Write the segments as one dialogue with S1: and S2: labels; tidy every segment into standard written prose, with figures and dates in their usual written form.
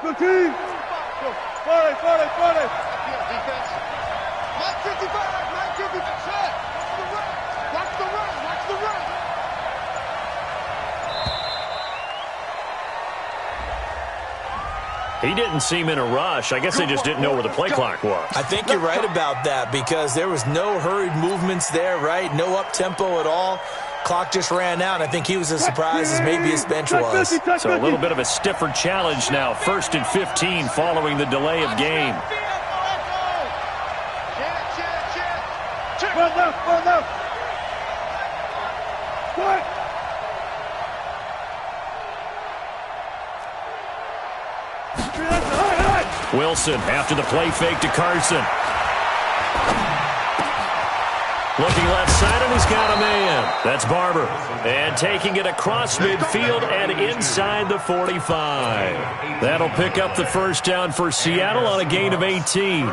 S1: Good team. Go. 40, 40, 40.
S2: Defense. 955, 955. Watch the run. Watch the run.
S3: He didn't seem in a rush. I guess they just didn't know where the play clock was.
S4: I think you're right about that because there was no hurried movements there, right? No up-tempo at all. Clock just ran out. I think he was as surprised as maybe his bench was.
S3: So a little bit of a stiffer challenge now. 1st and 15 following the delay of game.
S1: Run left, run left. What?
S3: Wilson after the play fake to Carson. Looking left side, and he's got a man. That's Barber. And taking it across midfield and inside the 45. That'll pick up the first down for Seattle on a gain of 18.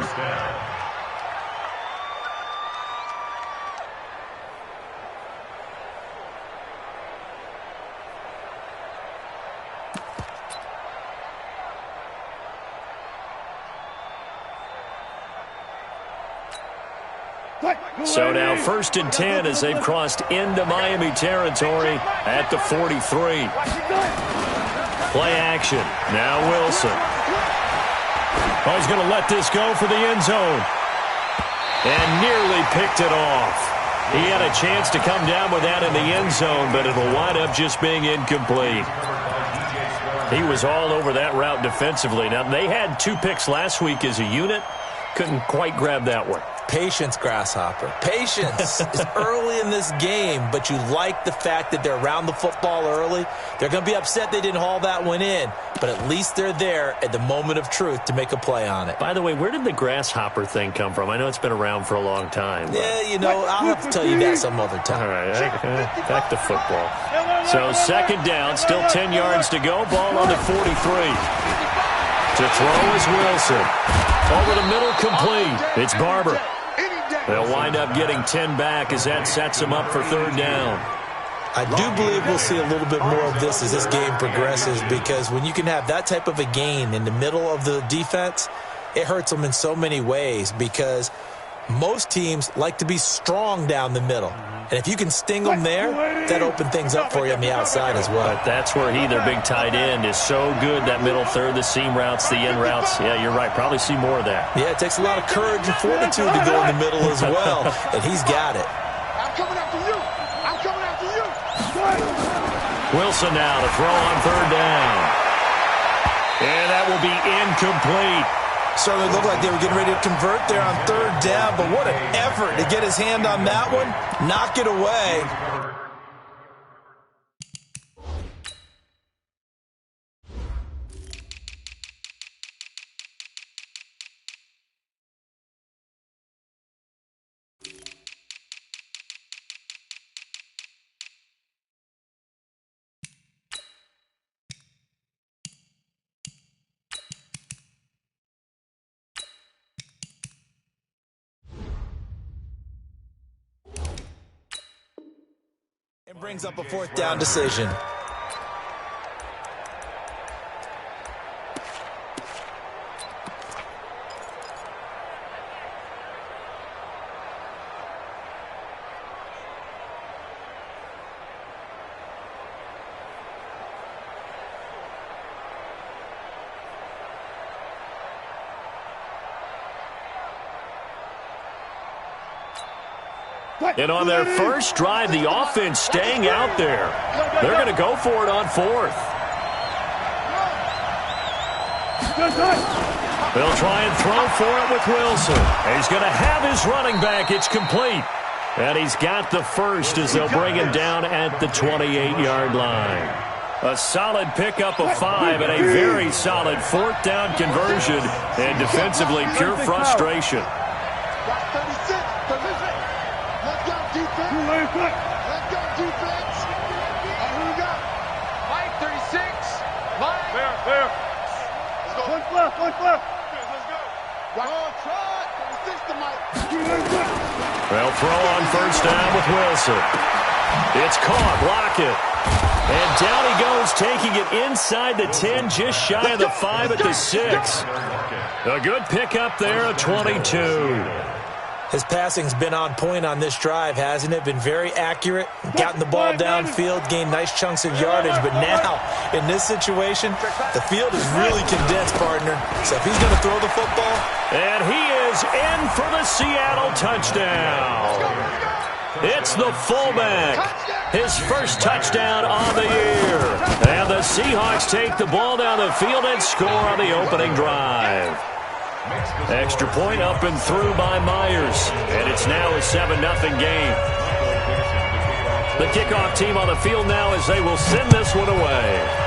S3: So now 1st and 10 as they've crossed into Miami territory at the 43. Play action. Now Wilson. Oh, he's going to let this go for the end zone. And nearly picked it off. He had a chance to come down with that in the end zone, but it'll wind up just being incomplete. He was all over that route defensively. Now, they had 2 picks last week as a unit. Couldn't quite grab that one.
S4: Patience, Grasshopper. Patience is early in this game, but you like the fact that they're around the football early. They're going to be upset they didn't haul that one in, but at least they're there at the moment of truth to make a play on it.
S3: By the way, where did the Grasshopper thing come from? I know it's been around for a long time.
S4: Yeah, you know, I'll have to tell you that some other time.
S3: All right, back to football. So 2nd down, still 10 yards to go. Ball on the 43. To throw is Wilson. Over the middle, complete. It's Barber. They'll wind up getting 10 back as that sets them up for 3rd down.
S4: I do believe we'll see a little bit more of this as this game progresses because when you can have that type of a gain in the middle of the defense, it hurts them in so many ways because most teams like to be strong down the middle. And if you can sting them there, that opens things up for you on the outside as well.
S3: But that's where their big tight end, is so good, that middle third, the seam routes, the end routes. Yeah, you're right. Probably see more of that.
S4: Yeah, it takes a lot of courage and fortitude to go in the middle as well, and he's got it.
S2: I'm coming after you. I'm coming after you.
S3: Wilson now to throw on 3rd down. And that will be incomplete.
S4: Certainly looked like they were getting ready to convert there on 3rd down, but what an effort to get his hand on that one, knock it away. And brings up a 4th down decision.
S3: And on their first drive, the offense staying out there. They're going to go for it on 4th. They'll try and throw for it with Wilson. He's going to have his running back. It's complete. And he's got the first as they'll bring him down at the 28-yard line. A solid pickup of 5 and a very solid 4th down conversion. And defensively, pure frustration.
S2: Let's go, defense. Who we got? Mike, 36. Mike.
S1: There.
S2: Let's go.
S1: One left.
S2: Let's go. Try. 36 to Mike.
S3: They'll throw on 1st down with Wilson. It's caught. Lockett. And down he goes, taking it inside the 10, just shy of the 5 at the 6. A good pickup there, a 22.
S4: His passing's been on point on this drive, hasn't it? Been very accurate, gotten the ball downfield, gained nice chunks of yardage. But now, in this situation, the field is really condensed, partner. So if he's going to throw the football.
S3: And he is in for the Seattle touchdown. It's the fullback. His first touchdown on the year. And the Seahawks take the ball down the field and score on the opening drive. Extra point up and through by Myers. And it's now a 7-0 game. The kickoff team on the field now as they will send this one away.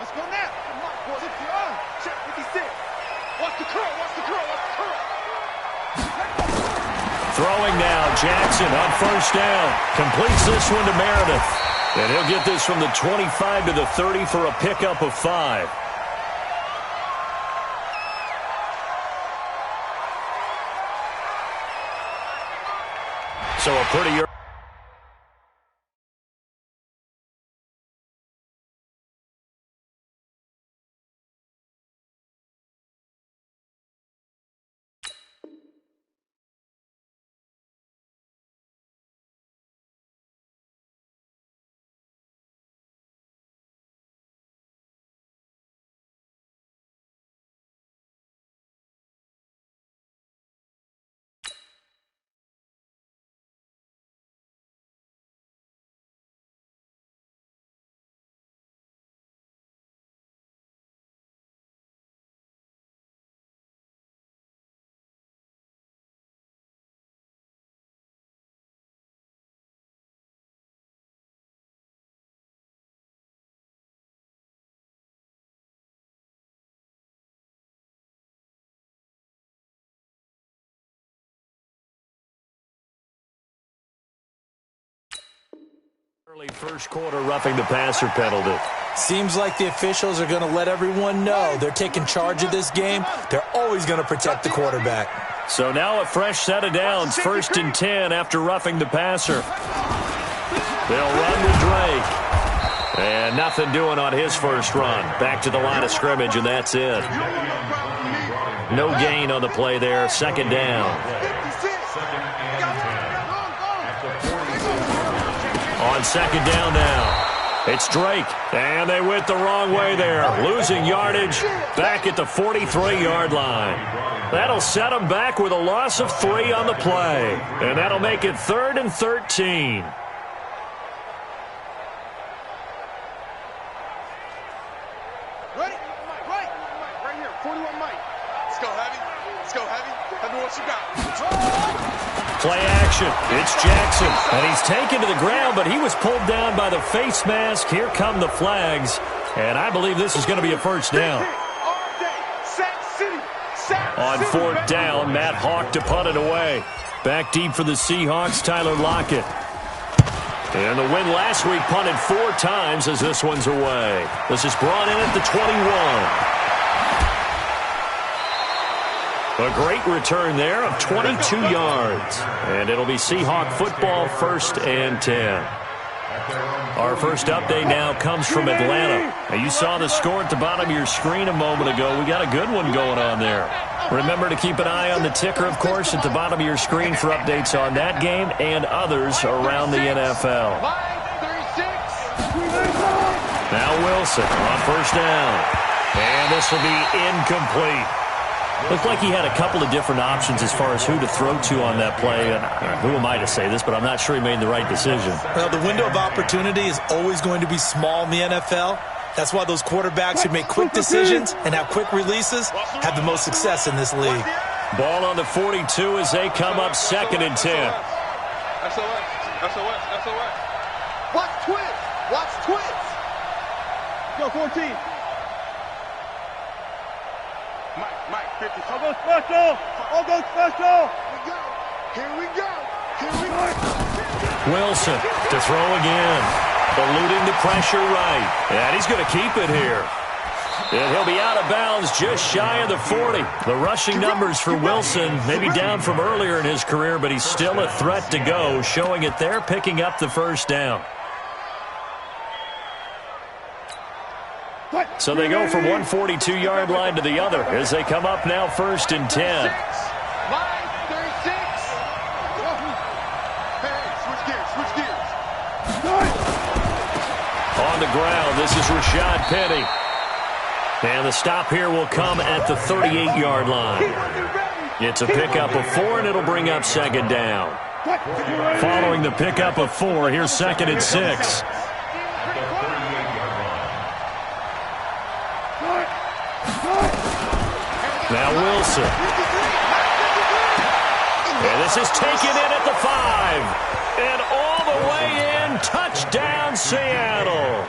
S1: Let's go now. Check 56. Watch the curl. Watch the curl. Watch the curl.
S3: Throwing now, Jackson on first down. Completes this one to Meredith. And he'll get this from the 25 to the 30 for a pickup of 5. So a pretty early first quarter roughing the passer penalty.
S4: Seems like the officials are going to let everyone know they're taking charge of this game. They're always going to protect the quarterback.
S3: So now a fresh set of downs, 1st and 10 after roughing the passer. They'll run with Drake. And nothing doing on his first run. Back to the line of scrimmage, and that's it. No gain on the play there, 2nd down. On 2nd down now, it's Drake, and they went the wrong way there, losing yardage back at the 43-yard line. That'll set them back with a loss of 3 on the play, and that'll make it 3rd and 13.
S2: Right here, 41 Mike. Let's go heavy. Let's go heavy. Tell me what you got.
S3: Play action. It's Jackson. And he's taken to the ground, but he was pulled down by the face mask. Here come the flags. And I believe this is going to be a first down. On 4th down, Matt Hawk to punt it away. Back deep for the Seahawks, Tyler Lockett. And the win last week punted 4 times as this one's away. This is brought in at the 21. A great return there of 22 yards. And it'll be Seahawk football, 1st and 10. Our first update now comes from Atlanta. Now, you saw the score at the bottom of your screen a moment ago. We got a good one going on there. Remember to keep an eye on the ticker, of course, at the bottom of your screen for updates on that game and others around the NFL. Now Wilson on 1st down. And this will be incomplete. Looked like he had a couple of different options as far as who to throw to on that play. And who am I to say this, but I'm not sure he made the right decision.
S4: Well, the window of opportunity is always going to be small in the NFL. That's why those quarterbacks who make quick decisions and have quick releases have the most success in this league.
S3: Ball on the 42 as they come up 2nd and 10.
S2: SOS.
S1: Watch twins. Watch twins. Go 14.
S2: Mike, 50.
S1: I'll go special. Here we go.
S3: Wilson to throw again. Eluding the pressure right. And he's going to keep it here. And he'll be out of bounds just shy of the 40. The rushing numbers for Wilson may be down from earlier in his career, but he's still a threat to go, showing it there, picking up the first down. So they go from one 42-yard line to the other as they come up now 1st and 10. On the ground, this is Rashad Penny. And the stop here will come at the 38-yard line. It's a pickup of 4, and it'll bring up 2nd down. Following the pickup of 4, here's 2nd and 6. Now Wilson. And this is taken in at the 5. And all the way in, touchdown Seattle.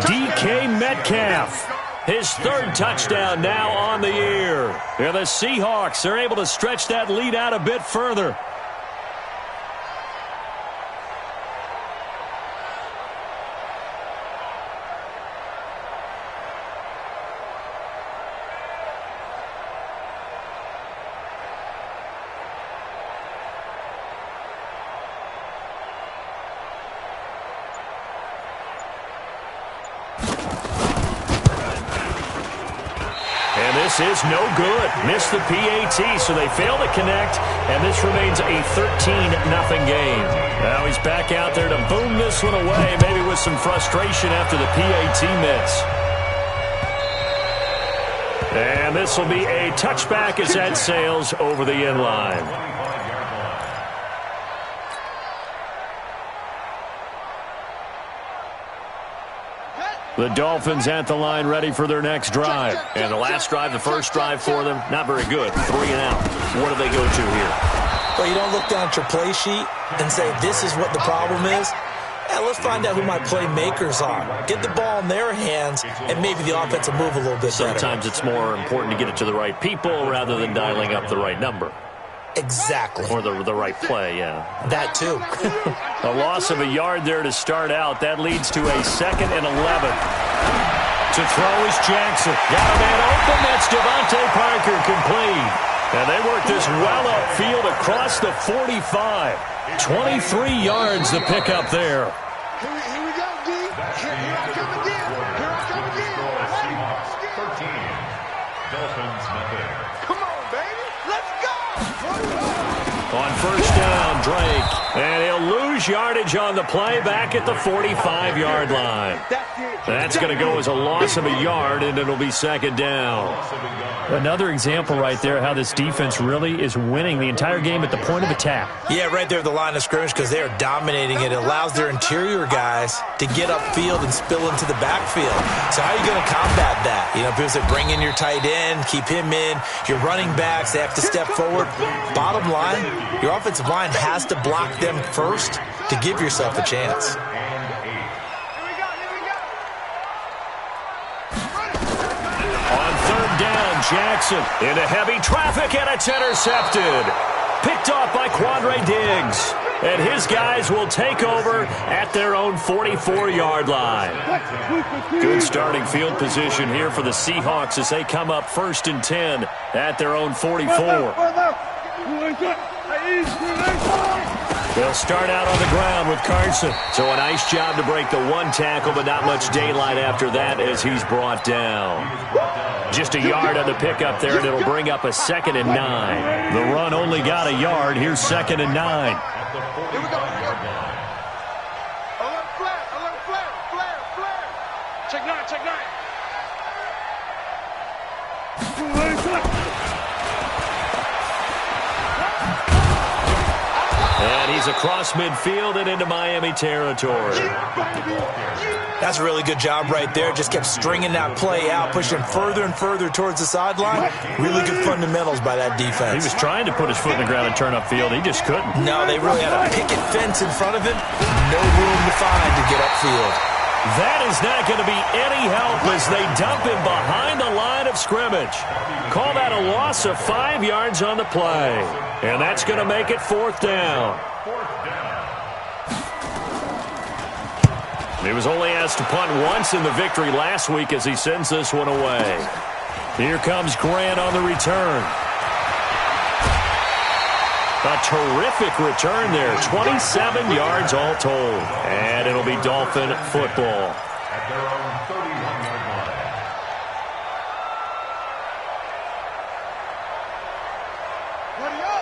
S3: DK Metcalf. His 3rd touchdown now on the year. And the Seahawks are able to stretch that lead out a bit further. This is no good. Missed the PAT, so they fail to connect, and this remains a 13-0 game. Now he's back out there to boom this one away, maybe with some frustration after the PAT miss. And this will be a touchback as that sails over the end line. The Dolphins at the line ready for their next drive. And the last drive, the first drive for them, not very good. 3 and out. What do they go to here?
S4: Well, you don't look down at your play sheet and say, this is what the problem is. Yeah, let's find out who my playmakers are. Get the ball in their hands, and maybe the offense will move a little bit better.
S3: Sometimes it's more important to get it to the right people rather than dialing up the right number.
S4: Exactly.
S3: Or the right play, yeah.
S4: That too.
S3: A loss of a yard there to start out. That leads to a 2nd and 11. To throw is Jackson. Got a man open. That's Devontae Parker complete. And they work this well upfield across the 45. 23 yards to pick up there.
S1: Here we go, D. Here I come again. Seahawks 13. Dolphins nothing. Come on, baby. Let's go.
S3: On 1st down, Drake. And he'll lose yardage on the play back at the 45-yard line. That's going to go as a loss of a yard, and it'll be 2nd down. Another example right there how this defense really is winning the entire game at the point of attack.
S4: Yeah, right there at the line of scrimmage because they are dominating it. It allows their interior guys to get upfield and spill into the backfield. So how are you going to combat that? You know, because they bring in your tight end, keep him in. Your running backs, they have to step forward. Bottom line, your offensive line has to block them first to give yourself a chance.
S3: Jackson into heavy traffic, and it's intercepted. Picked off by Quandre Diggs. And his guys will take over at their own 44-yard line. Good starting field position here for the Seahawks as they come up 1st and 10 at their own 44. They'll start out on the ground with Carson. So a nice job to break the 1 tackle, but not much daylight after that as he's brought down. Just a yard on the pickup there, and it'll bring up a 2nd and 9. The run only got a yard. Here's 2nd and 9.
S1: Here we go. Alert flare.
S2: Check 9.
S3: And he's across midfield and into Miami territory.
S4: That's a really good job right there. Just kept stringing that play out, pushing further and further towards the sideline. Really good fundamentals by that defense.
S3: He was trying to put his foot in the ground and turn upfield. He just couldn't.
S4: No, they really had a picket fence in front of him. No room to find to get upfield.
S3: That is not going to be any help as they dump him behind the line of scrimmage. Call that a loss of 5 yards on the play. And that's going to make it 4th down. He was only asked to punt once in the victory last week as he sends this one away. Here comes Grant on the return. A terrific return there. 27 yards all told. And it'll be Dolphin football.
S5: At their own 31-yard line.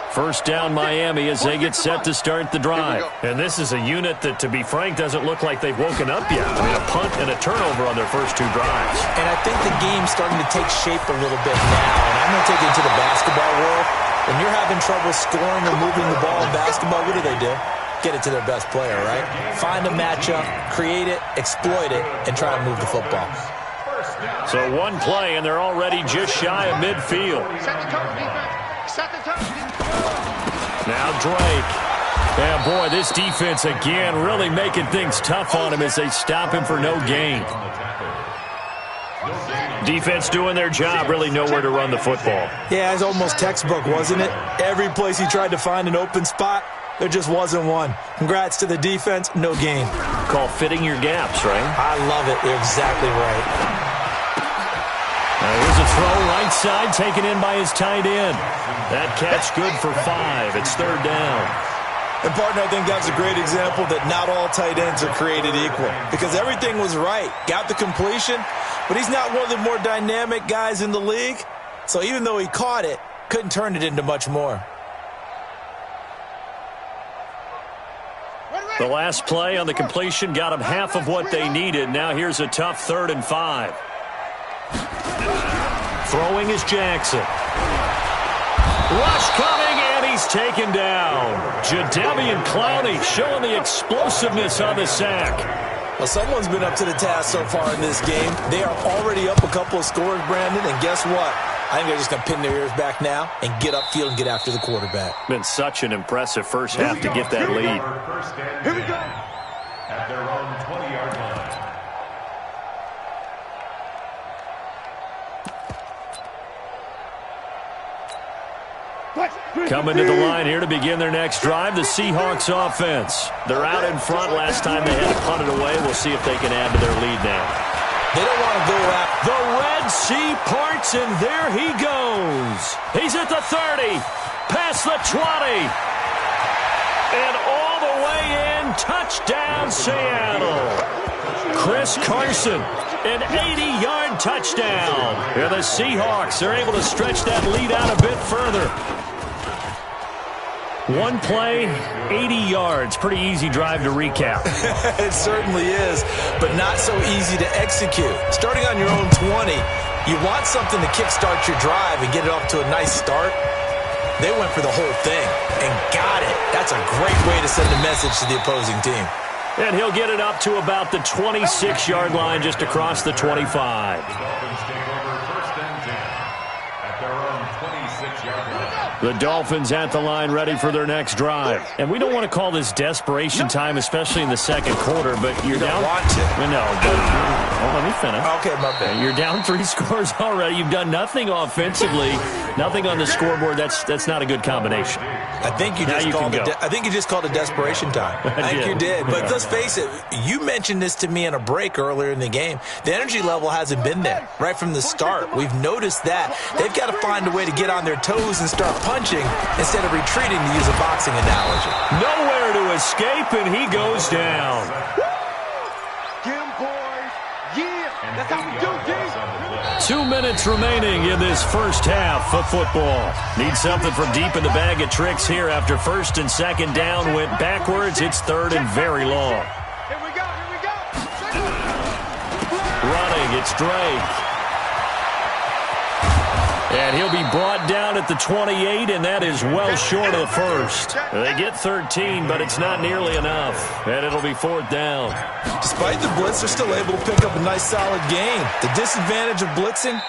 S3: First down Miami as they get set to start the drive. And this is a unit that, to be frank, doesn't look like they've woken up yet. I mean, a punt and a turnover on their first 2 drives.
S4: And I think the game's starting to take shape a little bit now. And I'm going to take it into the basketball world. When you're having trouble scoring or moving the ball in basketball, what do? Get it to their best player, right? Find a matchup, create it, exploit it, and try to move the football.
S3: So one play, and they're already just shy of midfield. Now Drake. Yeah, boy, this defense again really making things tough on him as they stop him for no gain. Defense doing their job, really nowhere to run the football.
S4: Yeah, it's almost textbook, wasn't it? Every place he tried to find an open spot, there just wasn't one. Congrats to the defense, no gain.
S3: Call fitting your gaps, right?
S4: I love it. You're exactly right.
S3: Here's a throw right side taken in by his tight end. That catch good for 5. It's 3rd down.
S4: And, partner, I think that's a great example that not all tight ends are created equal because everything was right. Got the completion, but he's not one of the more dynamic guys in the league. So even though he caught it, couldn't turn it into much more.
S3: The last play on the completion got them half of what they needed. Now here's a tough 3rd and 5. Throwing is Jackson. Rush coming, and he's taken down. Jadeveon Clowney showing the explosiveness on the sack.
S4: Well, someone's been up to the task so far in this game. They are already up a couple of scores, Brandon, and guess what? I think they're just going to pin their ears back now and get upfield and get after the quarterback.
S3: Been such an impressive first half to get that lead.
S5: Here we go. At their own 20-yard line.
S3: Coming to the line here to begin their next drive, the Seahawks offense. They're out in front. Last time they had to punt it away. We'll see if they can add to their lead now.
S4: They don't want to go out.
S3: The Red Sea parts, and there he goes. He's at the 30, past the 20, and all the way in. Touchdown, Seattle. Chris Carson, an 80-yard touchdown. And the Seahawks are able to stretch that lead out a bit further. One play, 80 yards. Pretty easy drive to recap.
S4: It certainly is, but not so easy to execute. Starting on your own 20, you want something to kickstart your drive and get it off to a nice start. They went for the whole thing and got it. That's a great way to send a message to the opposing team.
S3: And he'll get it up to about the 26-yard line, just across the 25. The Dolphins at the line, ready for their next drive. And we don't want to call this desperation time, especially in the second quarter, but you're down.
S4: Want to.
S3: No, but let me finish.
S4: Okay, my bad.
S3: You're down 3 scores already. You've done nothing offensively, nothing on the scoreboard. That's not a good combination.
S4: I think you just called it desperation time. I think you did. But let's face it, you mentioned this to me in a break earlier in the game. The energy level hasn't been there right from the start. We've noticed that. They've got to find a way to get on their toes and start punching instead of retreating, to use a boxing analogy.
S3: Nowhere to escape, and he goes down.
S1: Get him, boys. Yeah, that's how we do, G.
S3: 2 minutes remaining in this first half of football. Need something from deep in the bag of tricks here after first and second down went backwards. It's 3rd and very long.
S1: Here we go, here we go.
S3: Running, it's Drake. And he'll be brought down at the 28, and that is well short of the first. They get 13, but it's not nearly enough. And it'll be 4th down.
S4: Despite the blitz, they're still able to pick up a nice, solid gain. The disadvantage of blitzing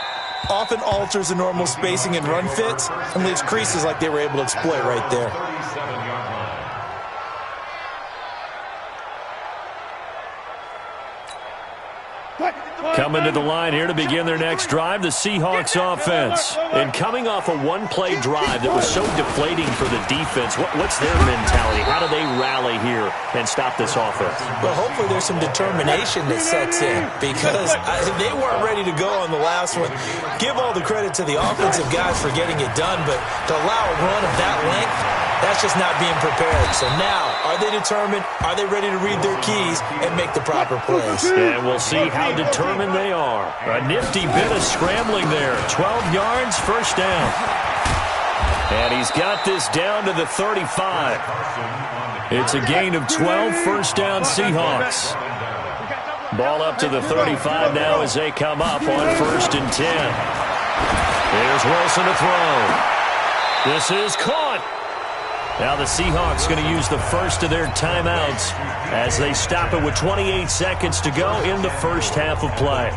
S4: often alters the normal spacing and run fits and leaves creases like they were able to exploit right there.
S3: Coming to the line here to begin their next drive, the Seahawks offense. And coming off a one-play drive that was so deflating for the defense, what's their mentality? How do they rally here and stop this offense?
S4: Well, hopefully there's some determination that sets in because they weren't ready to go on the last one. Give all the credit to the offensive guys for getting it done, but to allow a run of that length, that's just not being prepared. So now, are they determined? Are they ready to read their keys and make the proper plays?
S3: And we'll see how determined they are. A nifty bit of scrambling there. 12 yards, first down. And he's got this down to the 35. It's a gain of 12, first down Seahawks. Ball up to the 35 now as they come up on 1st and 10. Here's Wilson to throw. This is caught. Now the Seahawks going to use the first of their timeouts as they stop it with 28 seconds to go in the first half of play.